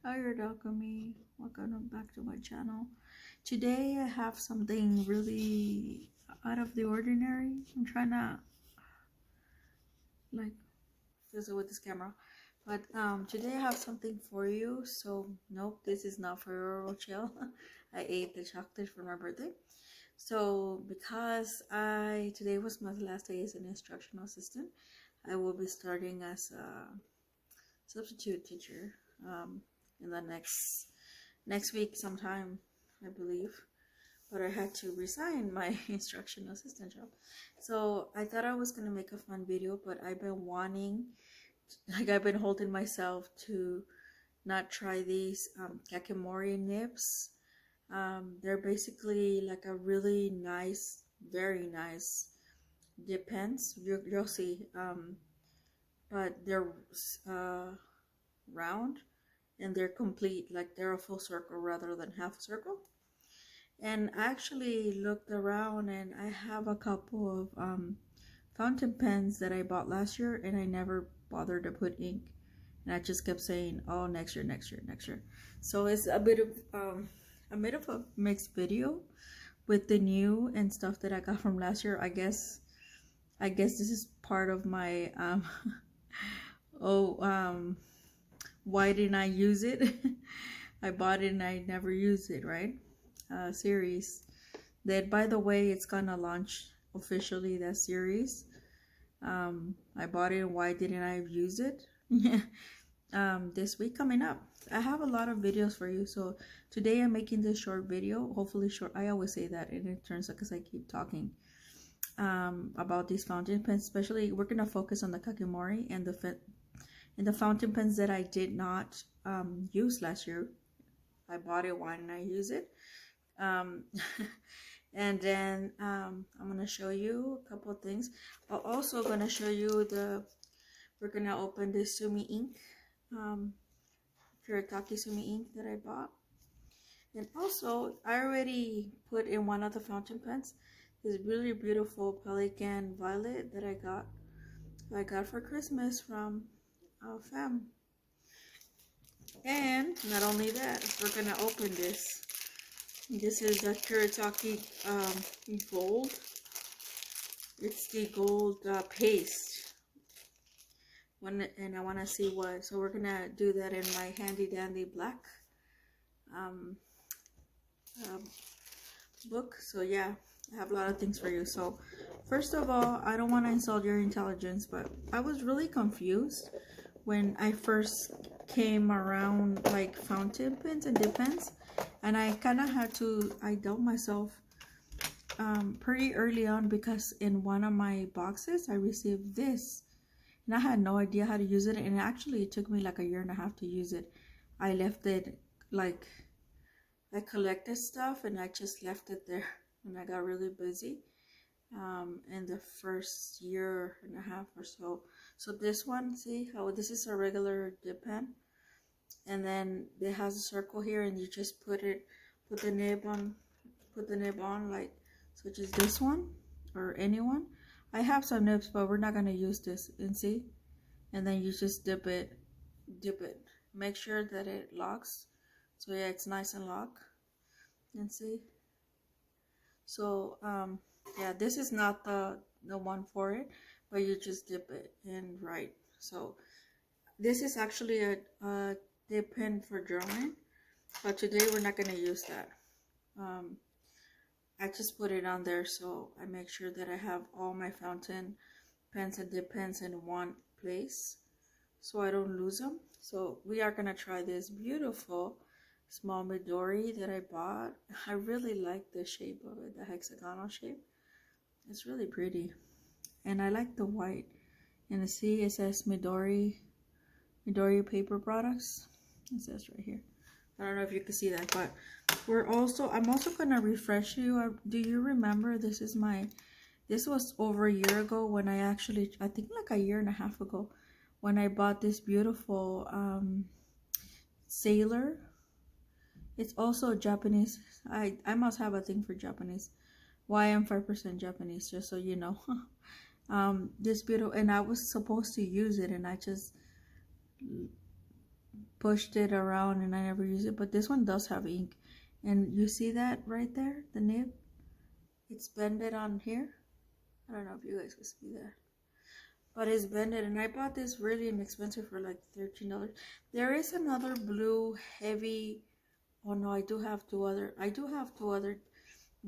Hi, Art-Alchemy. Welcome back to my channel. Today I have something really out of the ordinary. I'm trying to like fizzle with this camera, but today I have something for you. So nope, this is not for your oral chill. I ate the chocolate for my birthday. So because today was my last day as an instructional assistant, I will be starting as a substitute teacher in the next week sometime, I believe. But I had to resign my instructional assistant job. So I thought I was gonna make a fun video, but I've been I've been holding myself to not try these Kakimori nibs. They're basically like a really nice, very nice dip pens. You'll see. But they're round and they're complete, like they're a full circle rather than half a circle. And I actually looked around and I have a couple of fountain pens that I bought last year and I never bothered to put ink. And I just kept saying, oh, next year, next year, next year. So it's a bit of a mixed video with the new and stuff that I got from last year. I guess this is part of my why didn't I use it? I bought it and I never used it, right? Series that, by the way, it's gonna launch officially, that series. I bought it and why didn't I use it? This week coming up. I have a lot of videos for you, so today I'm making this short video, hopefully short. I always say that and it turns out because I keep talking about these fountain pens. Especially we're gonna focus on the Kakimori and the fountain pens that I did not use last year. I bought it, why didn't I use it? And then I'm gonna show you a couple of things. I'm also gonna show you we're gonna open this Sumi ink, Kuretake Sumi ink that I bought. And also I already put in one of the fountain pens, this really beautiful pelican violet that I got for Christmas from fam. And not only that, we're gonna open this. This is the Kuretake gold. It's the gold paste. And I want to see what. So we're gonna do that in my handy dandy black book. So yeah, I have a lot of things for you. So first of all, I don't want to insult your intelligence, but I was really confused when I first came around like fountain pens and dip pens, and I kind of had to doubt myself pretty early on, because in one of my boxes I received this and I had no idea how to use it, and actually it took me like a year and a half to use it. I left it, like I collected stuff and I just left it there when I got really busy in the first year and a half or so. So this one, see how this is a regular dip pen, and then it has a circle here, and you just put the nib on, like, so just this one or anyone. I have some nibs, but we're not gonna use this. And see, and then you just dip it, make sure that it locks. So yeah, it's nice and locked. And see, so yeah, this is not the one for it, but you just dip it in, right? So this is actually a dip pen for drawing, but today we're not going to use that. I just put it on there so I make sure that I have all my fountain pens and dip pens in one place so I don't lose them. So we are going to try this beautiful small Midori that I bought. I really like the shape of it, the hexagonal shape. It's really pretty, and I like the white. And see, it says Midori paper products. It says right here. I don't know if you can see that, but I'm also gonna refresh you. Do you remember this was over a year ago when I think like a year and a half ago, when I bought this beautiful sailor. It's also Japanese. I must have a thing for Japanese. Why I'm 5% Japanese, just so you know. This beautiful, and I was supposed to use it, and I just pushed it around and I never use it. But this one does have ink. And you see that right there? The nib? It's bended on here. I don't know if you guys can see that. But it's bended, and I bought this really inexpensive for like $13. There is another blue heavy. Oh no, I do have two other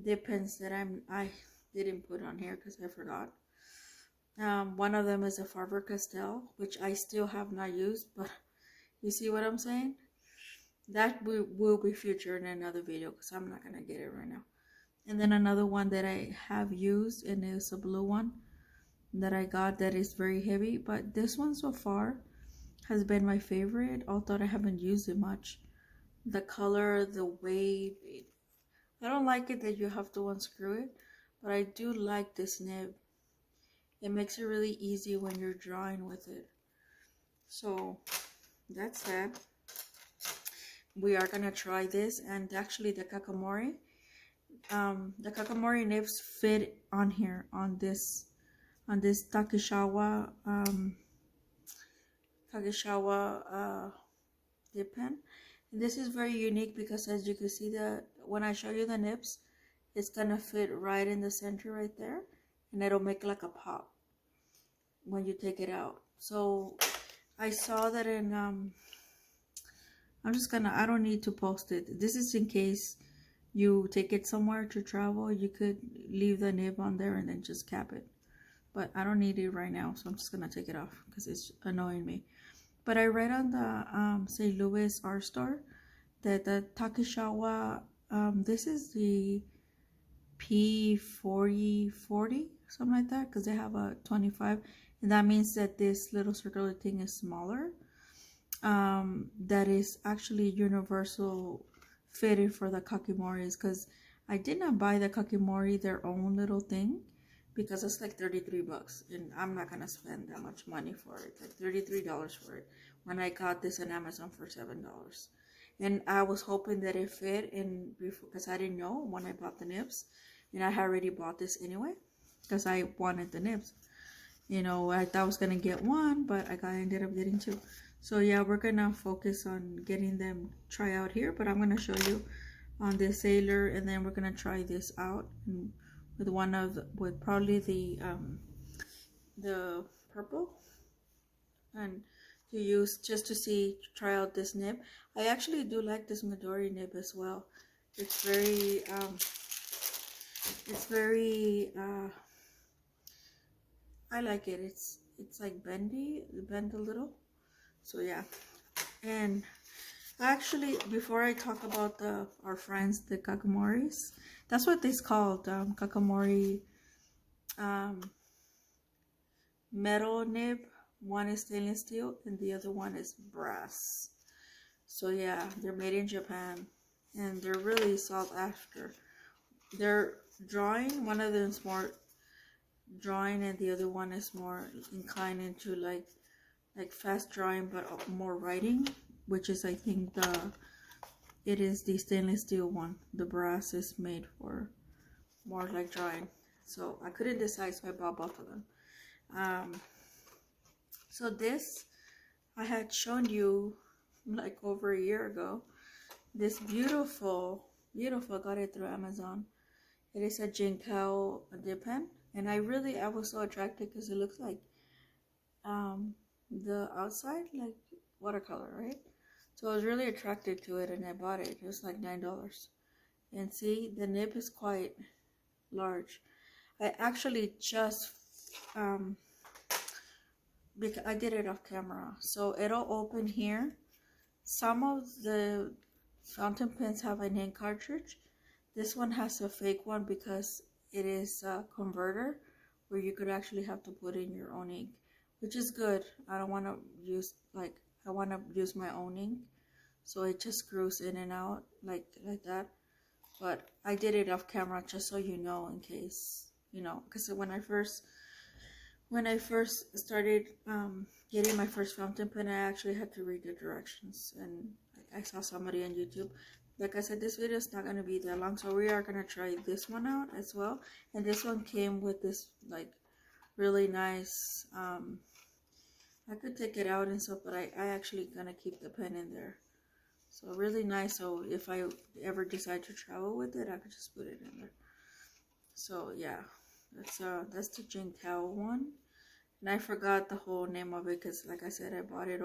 dip pens that I didn't put on here because I forgot. One of them is a Faber-Castell, which I still have not used, but you see what I'm saying? That will be featured in another video because I'm not gonna get it right now. And then another one that I have used, and it's a blue one that I got that is very heavy, but this one so far has been my favorite, although I haven't used it much. The color, the weight, I don't like it that you have to unscrew it, but I do like this nib. It makes it really easy when you're drawing with it. So that's that. We are gonna try this, and actually the Kakimori nibs fit on here on this Takeshiwa dip pen. And this is very unique because, as you can see, that when I show you the nibs, it's gonna fit right in the center right there, and it'll make like a pop when you take it out. So I saw that in I don't need to post it. This is in case you take it somewhere to travel. You could leave the nib on there and then just cap it. But I don't need it right now, so I'm just gonna take it off because it's annoying me. But I read on the St. Louis art store that the Takeshiwa, this is the P4040, something like that, because they have a 25, and that means that this little circular thing is smaller. That is actually universal fitted for the Kakimoris, because I did not buy the Kakimori their own little thing, because it's like 33 bucks, and I'm not gonna spend that much money for it, like $33 for it, when I got this on Amazon for $7. And I was hoping that it fit, and because I didn't know when I bought the nibs, and I had already bought this anyway because I wanted the nibs. You know, I thought I was gonna get one, but I ended up getting two. So yeah, we're gonna focus on getting them try out here, but I'm gonna show you on this Sailor, and then we're gonna try this out with probably the purple, and to use just to try out this nib. I actually do like this Midori nib as well. It's very I like it. It's like bend a little. So yeah. And actually, before I talk about our friends, the Kakimoris, that's what it's called, Kakimori metal nib. One is stainless steel and the other one is brass. So yeah, they're made in Japan, and they're really sought after. They're drawing, one of them is more drawing and the other one is more inclined into like fast drawing but more writing, which is, I think, it is the stainless steel one. The brass is made for more like drawing. So I couldn't decide, so I bought both of them. So this I had shown you like over a year ago. This beautiful, I got it through Amazon. It is a Jinkao dip pen, and I was so attracted because it looks like the outside like watercolor, right? So I was really attracted to it, and I bought it. It was like $9. And see, the nib is quite large. I actually just because I did it off camera, so it'll open here. Some of the fountain pens have an ink cartridge. This one has a fake one because it is a converter where you could actually have to put in your own ink, which is good. I don't want to use I want to use my own ink, so it just screws in and out like that. But I did it off camera just so you know, in case, you know, because when I first started getting my first fountain pen, I actually had to read the directions, and I saw somebody on YouTube. Like I said, this video is not going to be that long, so we are going to try this one out as well. And this one came with this like really nice I could take it out and stuff, but I actually gonna keep the pen in there. So really nice. So if I ever decide to travel with it, I could just put it in there. So yeah, that's the Jingtao one. And I forgot the whole name of it because, like I said, I bought it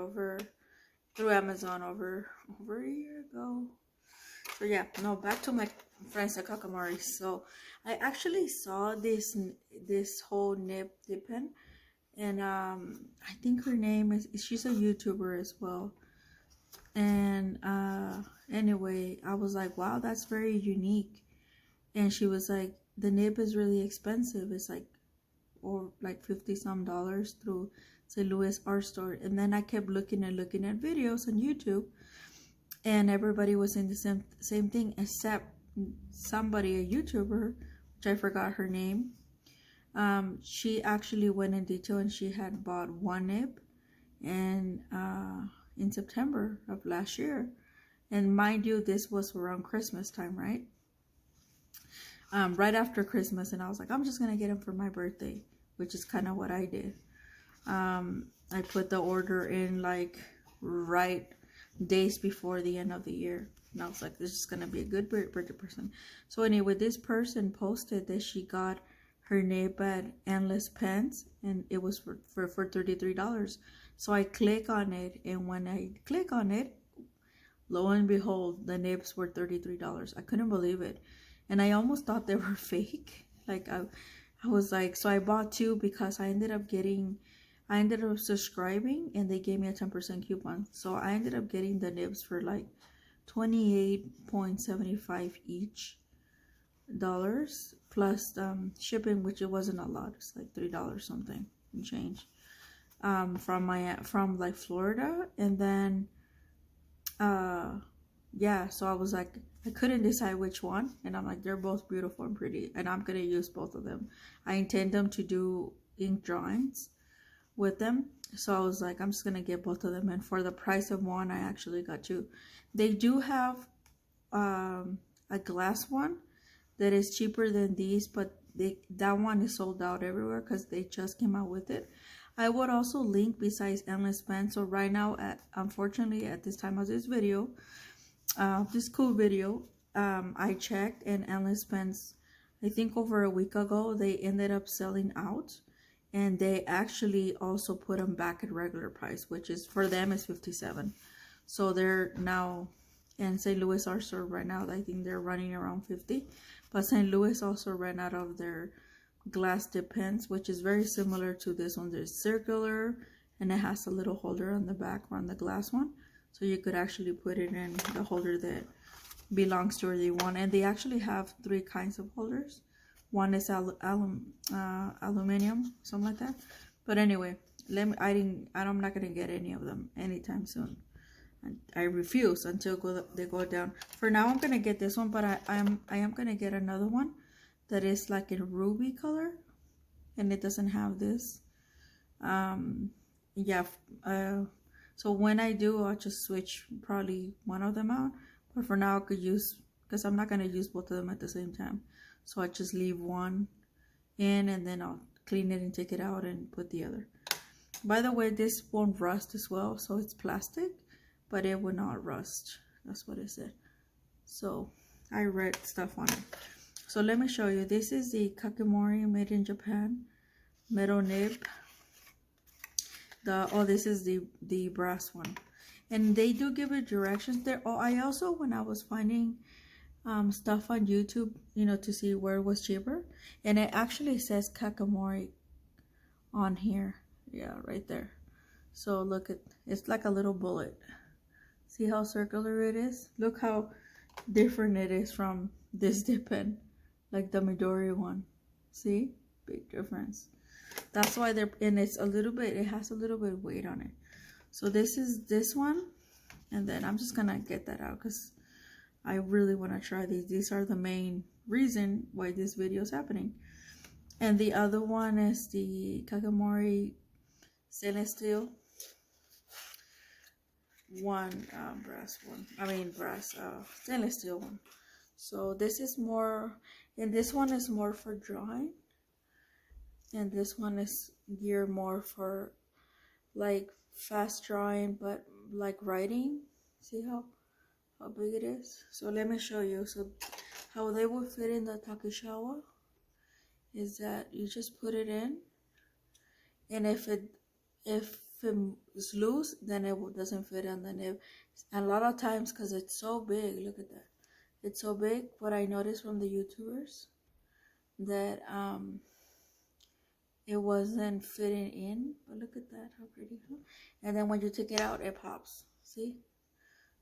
through Amazon over a year ago. So yeah, no, back to my friends at Kakimori. So I actually saw this whole nib pen, and I think her name is, she's a YouTuber as well. And anyway, I was like, wow, that's very unique. And she was like, the nib is really expensive. It's like, or like 50 some dollars through St. Louis art store. And then I kept looking at videos on YouTube, and everybody was saying the same thing, except somebody, a YouTuber, which I forgot her name. She actually went in detail, and she had bought one nib, and in September of last year. And mind you, this was around Christmas time, right? Right after Christmas, and I was like, I'm just gonna get them for my birthday, which is kind of what I did. I put the order in like right days before the end of the year, and I was like, this is gonna be a good birthday person. So anyway, this person posted that she got her nib at Endless Pens, and it was for $33. So I click on it, and when I click on it, lo and behold, the nibs were $33. I couldn't believe it, and I almost thought they were fake. Like I was like, so I bought two because I ended up subscribing, and they gave me a 10% coupon. So I ended up getting the nibs for like $28.75 each dollars plus shipping, which it wasn't a lot. It's like $3 something and change. From like Florida. And then yeah, so I was like, I couldn't decide which one, and I'm like, they're both beautiful and pretty, and I'm gonna use both of them. I intend them to do ink drawings with them, so I was like, I'm just gonna get both of them, and for the price of one, I actually got two. They do have a glass one that is cheaper than these, but that one is sold out everywhere because they just came out with it. I would also link besides Endless Pen. So right now, unfortunately, at this time of this video, this cool video, I checked, and Endless Pens, I think over a week ago, they ended up selling out, and they actually also put them back at regular price, which is, for them, is $57. So they're now in St. Louis art store right now. I think they're running around $50. But St. Louis also ran out of their glass dip pens, which is very similar to this one. There's circular, and it has a little holder on the back on the glass one, so you could actually put it in the holder that belongs to where you want. And they actually have 3 kinds of holders. One is aluminum, something like that. But anyway, I'm not gonna get any of them anytime soon. I refuse until they go down. For now, I'm gonna get this one, but I am gonna get another one that is like in ruby color, and it doesn't have this. Yeah. So when I do, I'll just switch probably one of them out. But for now, I could use, because I'm not gonna use both of them at the same time. So I just leave one in, and then I'll clean it and take it out and put the other. By the way, this won't rust as well, so it's plastic, but it will not rust. That's what it said. So I read stuff on it. So let me show you. This is the Kakimori made in Japan metal nib. This is the brass one, and they do give it directions there. I also, when I was finding stuff on YouTube, to see where it was cheaper, and it actually says Kakimori on here. Yeah, right there. So look, it's like a little bullet. See how circular it is? Look how different it is from this dip pen, like the Midori one. See? Big difference. That's why and it has a little bit of weight on it. So this is this one, and then I'm just gonna get that out because I really want to try these. These are the main reason why this video is happening. And the other one is the Kakimori stainless steel one, stainless steel one. So this is more, and this one is more for drawing, and this one is geared more for like fast drawing, but like writing. See how big it is? So let me show you. So how they will fit in the takeshawa is that you just put it in, and if it's loose, then it doesn't fit on the nib. And a lot of times, because it's so big, look at that, it's so big. What I noticed from the YouTubers, that it wasn't fitting in, but look at that, how pretty, huh? And then when you take it out, it pops. See?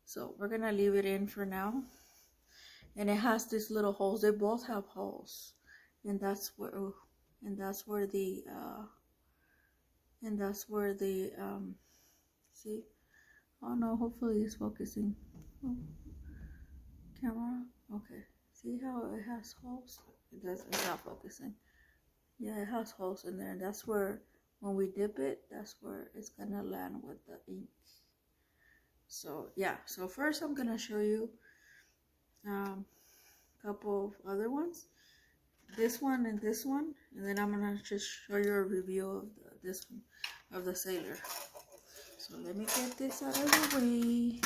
So we're gonna leave it in for now. And it has these little holes. They both have holes, and that's where the see. Oh no, hopefully it's focusing. Oh, camera. Okay. See how it has holes? It's not focusing. Yeah, it has holes in there, and that's where, when we dip it, that's where it's gonna land with the ink. So yeah, so first I'm gonna show you a couple of other ones, this one and this one, and then I'm gonna just show you a review of this one, of the sailor. So let me get this out of the way.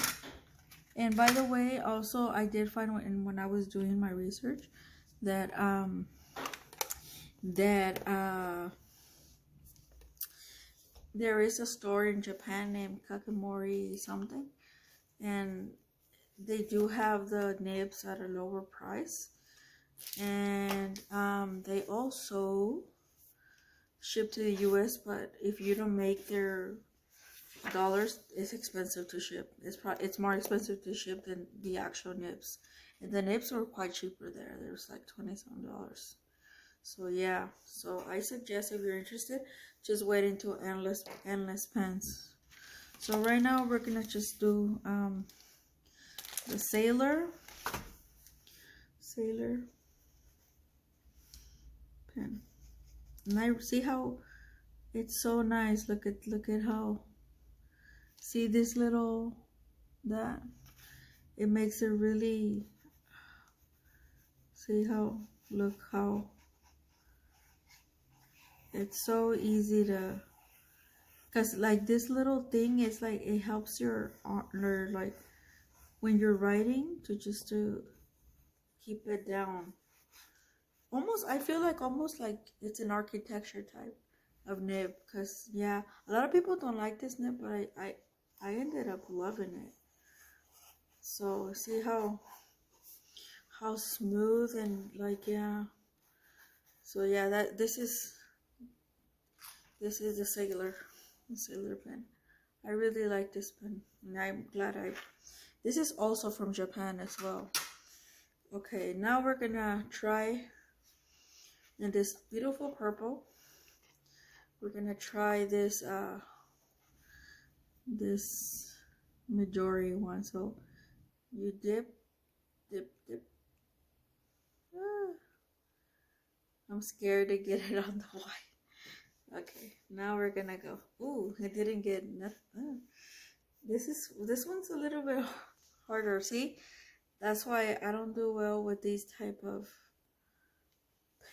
And by the way, also I did find when I was doing my research that there is a store in Japan named Kakimori something, and they do have the nibs at a lower price, and they also ship to the US, but if you don't make their dollars, it's expensive to ship. It's more expensive to ship than the actual nibs, and the nibs were quite cheaper there. There's like $20-some. So yeah, so I suggest, if you're interested, just wait until endless pens. So right now we're gonna just do the sailor pen, and I see how it's so nice. Look at how, see this little, that it makes it really, see how, look how it's so easy to, because like this little thing is like, it helps your like when you're writing to keep it down. Almost, I feel like almost like it's an architecture type of nib, because yeah, a lot of people don't like this nib, but I ended up loving it. So see how smooth, and like, yeah. So yeah, that this is the sailor pen. I really like this pen, and I'm glad this is also from Japan as well. Okay, now we're gonna try, in this beautiful purple, we're gonna try this this Midori one. So you dip. I'm scared to get it on the white. Okay, now we're gonna go. Ooh, I didn't get nothing. This one's a little bit harder. See, that's why I don't do well with these type of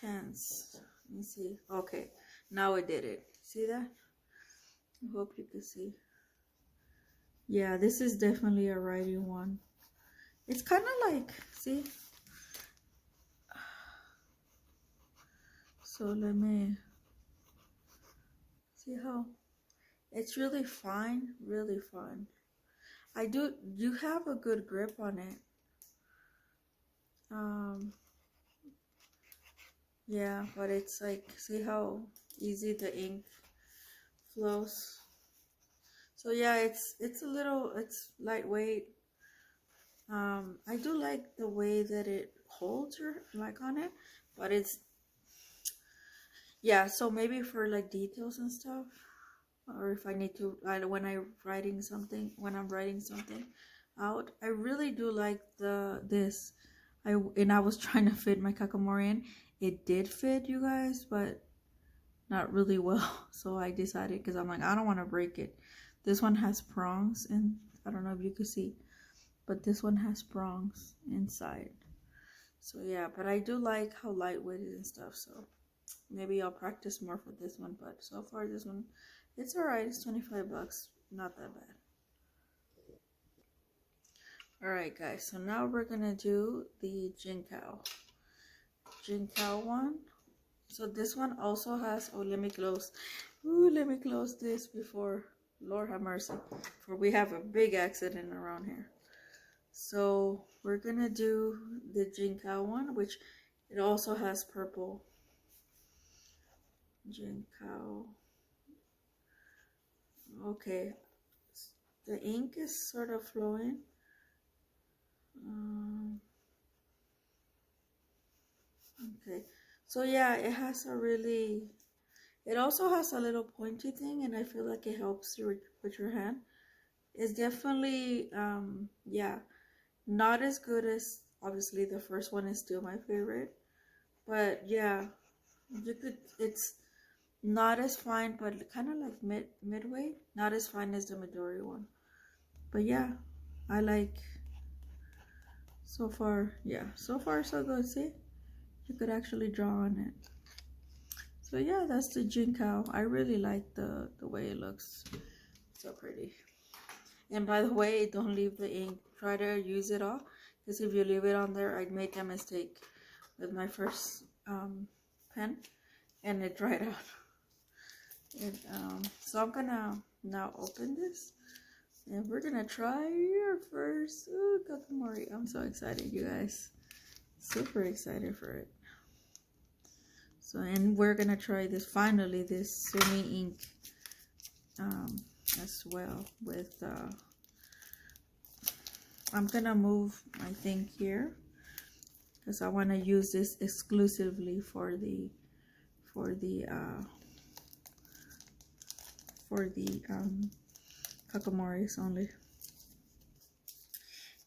pens. Let me see. Okay, now I did it. See that? I hope you can see. Yeah, this is definitely a writing one. It's kind of like, see? So let me see how it's really fine, really fine. You have a good grip on it. Yeah, but it's like, see how easy the ink flows. So yeah, it's lightweight. I do like the way that it holds on it, but it's, yeah, so maybe for like details and stuff, or if I need to, when I'm writing something out, I really do like this. I was trying to fit my Kakimori in. It did fit, you guys, but not really well. So I decided, because I'm like, I don't want to break it. This one has prongs, and I don't know if you can see, but this one has prongs inside. So yeah, but I do like how lightweight it is and stuff. So maybe I'll practice more for this one, but so far this one It's alright. It's 25 bucks. Not that bad. Alright, guys. So now we're gonna do the Jinkao one. So this one also has, oh, let me close this before, Lord have mercy, for we have a big accident around here. So we're gonna do the Jinkao one, which it also has purple. Jinkao. Okay, the ink is sort of flowing. Okay, so yeah, it has a really, it also has a little pointy thing, and I feel like it helps you with your hand. It's definitely, yeah, not as good as, obviously the first one is still my favorite, but yeah, you could, it's not as fine, but kind of like midway, not as fine as the Midori one. But yeah, I like, so far, yeah, so far so good. See, you could actually draw on it. So yeah, that's the Jinkao. I really like the way it looks. So pretty. And by the way, don't leave the ink. Try to use it all, because if you leave it on there, I made a mistake with my first pen, and it dried out. And so I'm gonna now open this, and we're gonna try your first Kakimori. I'm so excited, you guys. Super excited for it. So, and we're gonna try this, finally, this Sumi ink as well with I'm gonna move my thing here because I want to use this exclusively for the Kakimoris only.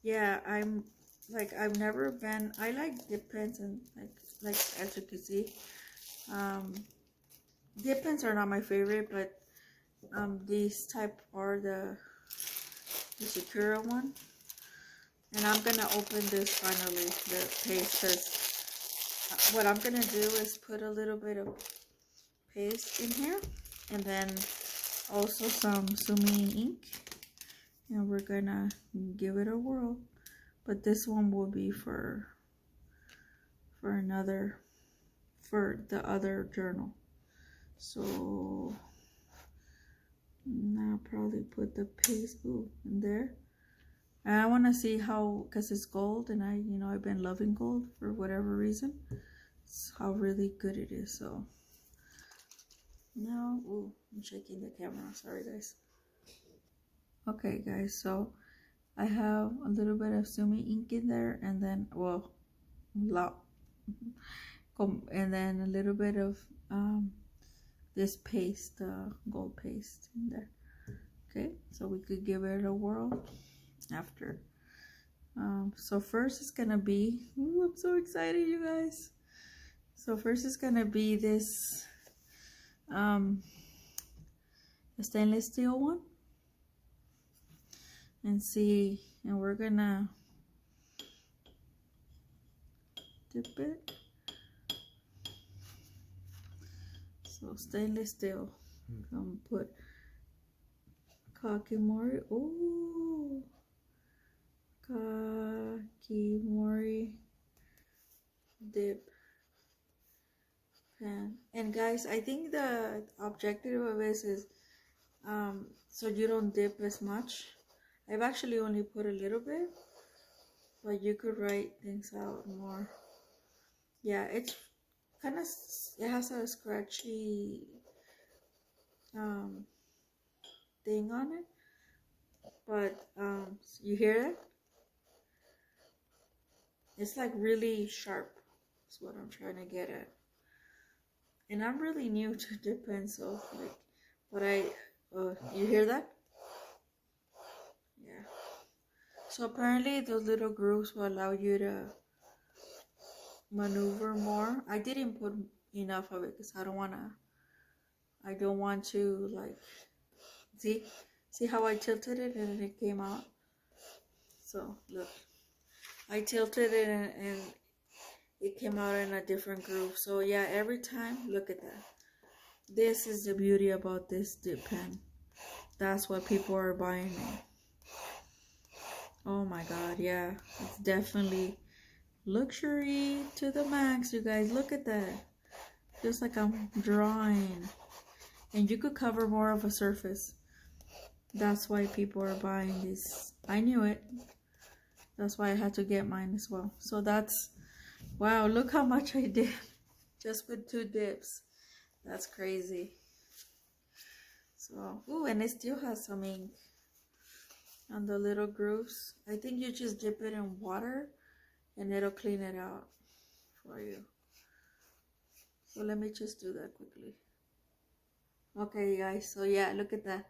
Yeah, I'm like, I've never been, I like dip pens, and like as you can see, dip pens are not my favorite, but these type are the Sakura one. And I'm gonna open this finally, the paste, because what I'm gonna do is put a little bit of paste in here, and then also some Sumi ink, and we're gonna give it a whirl. But this one will be for the other journal. So now probably put the paste in there. And I want to see how, because it's gold, and I've been loving gold for whatever reason. It's how really good it is. So now, I'm shaking the camera. Sorry, guys. Okay, guys. So I have a little bit of Sumi ink in there, and then, and then a little bit of this paste, gold paste in there. Okay, so we could give it a whirl after. So first it's gonna be, I'm so excited, you guys. So first it's gonna be this stainless steel one, and we're gonna dip it. So stainless steel. I'm put Kakimori. Ooh, Kakimori dip pen. And guys, I think the objective of this is so you don't dip as much. I've actually only put a little bit, but you could write things out more. Yeah, it's kind of, it has a scratchy thing on it, but you hear it? It's like really sharp. That's what I'm trying to get at. And I'm really new to dip pencil, like, but you hear that? Yeah. So apparently those little grooves will allow you to maneuver more. I didn't put enough of it because I don't want to like, see how I tilted it and it came out. So look, I tilted it and it came out in a different groove. So yeah, every time, look at that. This is the beauty about this dip pen. That's what people are buying it. Oh my god, yeah. It's definitely luxury to the max, you guys. Look at that. Feels like I'm drawing. And you could cover more of a surface. That's why people are buying this. I knew it. That's why I had to get mine as well. So that's, wow, look how much I did just with 2 dips. That's crazy. So, ooh, and it still has some ink on the little grooves. I think you just dip it in water and it'll clean it out for you. So let me just do that quickly. Okay, guys, so yeah, look at that.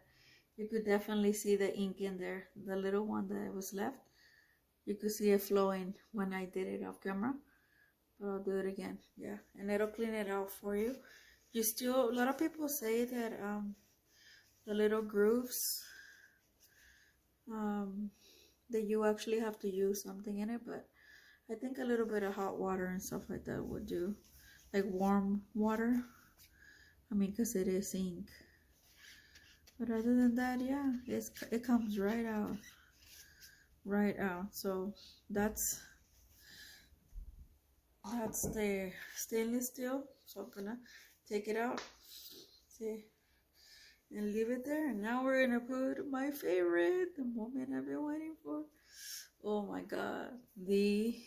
You could definitely see the ink in there. The little one that was left, you could see it flowing when I did it off camera. But I'll do it again, yeah, and it'll clean it out for you. You still, a lot of people say that the little grooves, that you actually have to use something in it, but I think a little bit of hot water and stuff like that would do, like warm water. I mean, because it is ink. But other than that, yeah, it comes right out. Right out. So that's the stainless steel. So I'm gonna take it out. See? And leave it there. And now we're gonna put my favorite, the moment I've been waiting for. Oh my god. The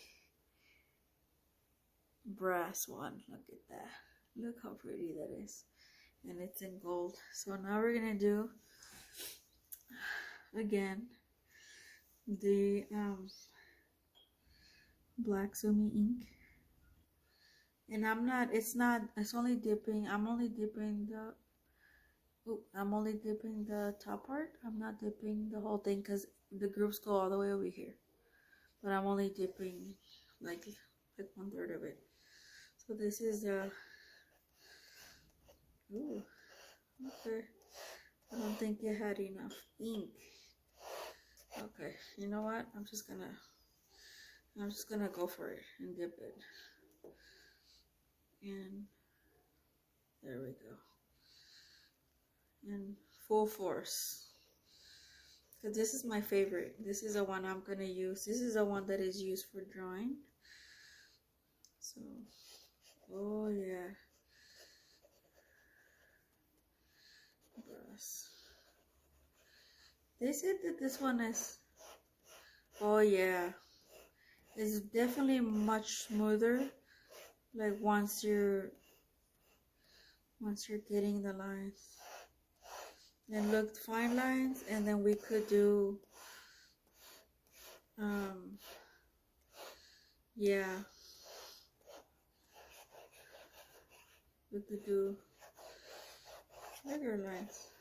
brass one. Look at that. Look how pretty that is. And it's in gold. So now we're gonna do again the black sumi ink. And it's only dipping, I'm only dipping the top part. I'm not dipping the whole thing because the grooves go all the way over here. But I'm only dipping like 1/3 of it. So this is ooh, okay. I don't think it had enough ink. Okay, you know what? I'm just gonna go for it and dip it. And there we go. And full force. Because this is my favorite. This is the one I'm gonna use. This is the one that is used for drawing. So, oh yeah. Brass. They said that this one is, oh yeah, it's definitely much smoother. Like once you're getting the lines. And look, fine lines, and then we could do yeah, we could do bigger lines.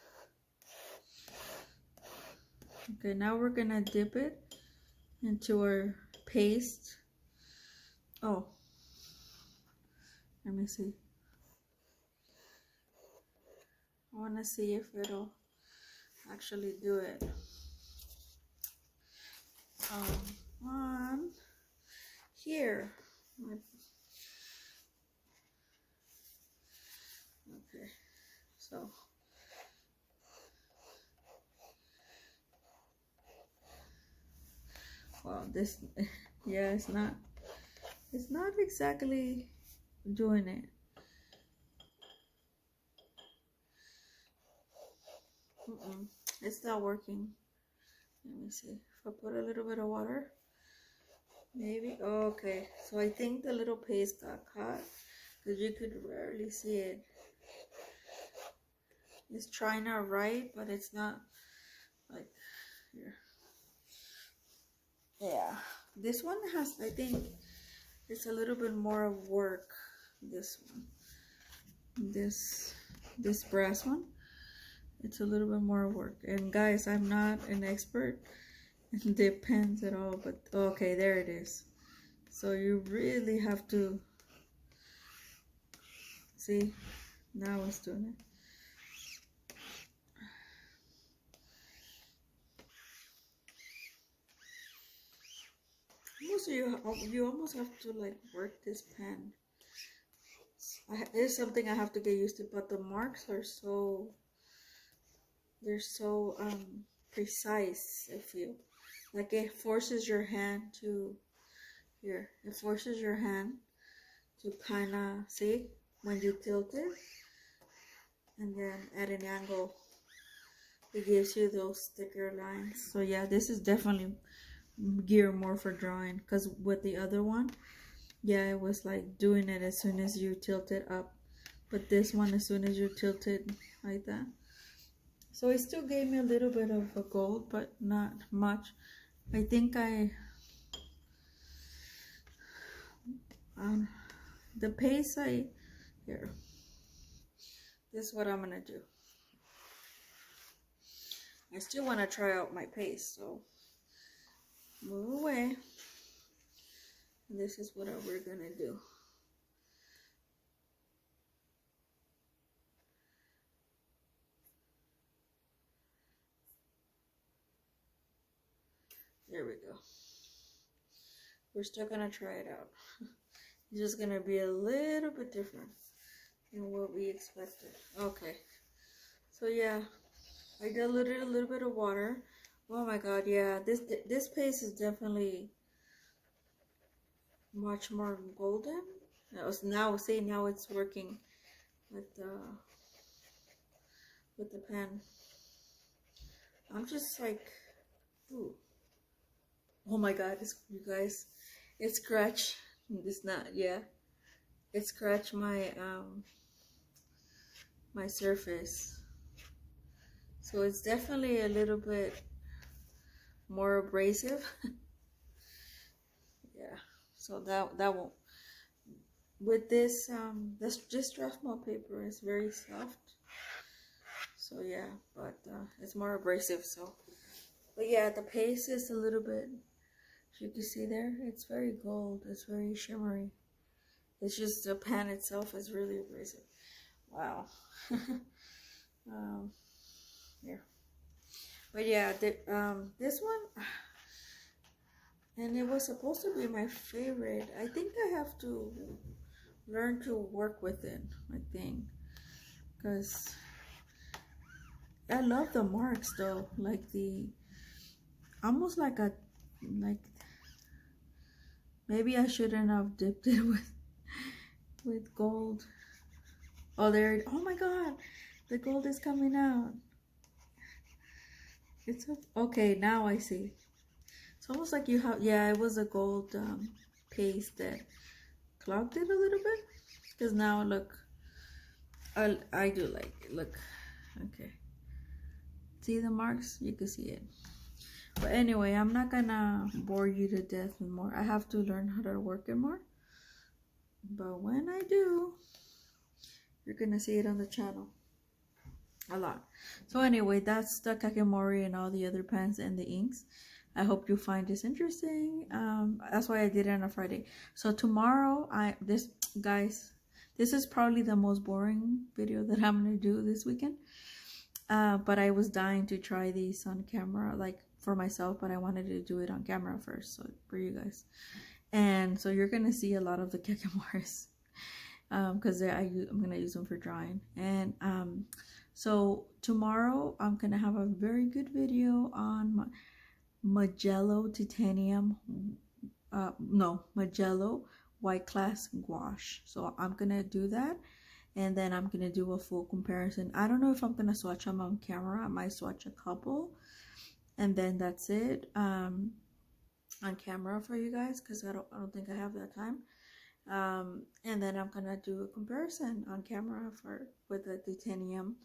Okay, now we're gonna dip it into our paste. Oh, let me see. I want to see if it'll actually do it. On here. Okay, so wow, this, yeah, it's not exactly doing it. It's not working. Let me see. If I put a little bit of water, maybe. Oh, okay, so I think the little paste got caught because you could rarely see it. It's trying to write, but it's not like here. Yeah, this one has, I think it's a little bit more of work. This one, this brass one, it's a little bit more work. And guys, I'm not an expert in dip pens at all, but okay, there it is. So you really have to see. Now it's doing it. Also, you almost have to like work this pen It's something I have to get used to, but the marks are so, they're so precise, I feel. Like it forces your hand to, here, it forces your hand to kind of, see, when you tilt it, and then at an angle, it gives you those thicker lines. So yeah, this is definitely geared more for drawing, because with the other one, yeah, it was like doing it as soon as you tilt it up. But this one, as soon as you tilt it like that. So it still gave me a little bit of a gold, but not much. I think the paste here. This is what I'm gonna do. I still want to try out my paste, so move away. This is what we're gonna do. There we go. We're still gonna try it out. It's just gonna be a little bit different than what we expected. Okay. So yeah, I diluted a little bit of water. Oh my god, yeah, this paste is definitely much more golden. Now see, now it's working with the pen. I'm just like, ooh. Oh my god, you guys, it scratched. It's not, yeah, it scratched my my surface. So it's definitely a little bit more abrasive. Yeah, so that won't. With this this just Dremel paper is very soft. So yeah, but it's more abrasive. So, but yeah, the paste is a little bit. As you can see there, it's very gold. It's very shimmery. It's just the pen itself is really abrasive. Wow. Here. But yeah, this one, and it was supposed to be my favorite. I think I have to learn to work with it, I think, because I love the marks though, like the, almost like a, like, maybe I shouldn't have dipped it with gold. Oh, there, oh my god, the gold is coming out. It's okay, now I see. It's almost like you have, yeah, it was a gold paste that clogged it a little bit. Because now look, I do like it. Look, okay. See the marks? You can see it. But anyway, I'm not gonna bore you to death with more. I have to learn how to work it more. But when I do, you're gonna see it on the channel a lot. So anyway, that's the Kakimori and all the other pens and the inks. I hope you find this interesting. That's why I did it on a Friday. So tomorrow, guys, this is probably the most boring video that I'm gonna do this weekend. But I was dying to try these on camera, like for myself, but I wanted to do it on camera first, so for you guys. And so you're gonna see a lot of the Kakimoris, because I'm gonna use them for drawing. And so tomorrow I'm gonna have a very good video on Magello titanium, Magello white class gouache. So I'm gonna do that, and then I'm gonna do a full comparison. I don't know if I'm gonna swatch them on camera. I might swatch a couple, and then that's it on camera for you guys, because I don't think I have that time. And then I'm gonna do a comparison on camera with the titanium,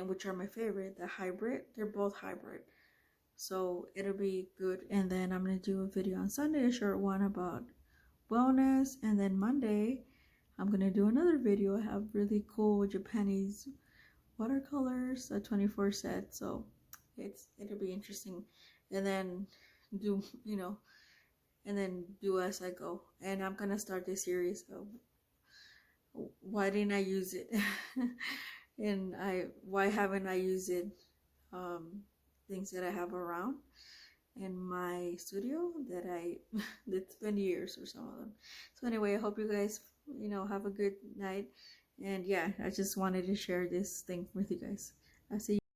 which are my favorite, the hybrid. They're both hybrid, so it'll be good. And then I'm gonna do a video on Sunday, a short one about wellness, and then Monday I'm gonna do another video. I have really cool Japanese watercolors, a 24 set, so it'll be interesting. And then do, and then do as I go. And I'm gonna start this series of why didn't I use it and why haven't I used it, things that I have around. in my studio that I it's been years for some of them. So anyway, I hope you guys, you know, have a good night. And yeah, I just wanted to share this thing with you guys. I'll see you.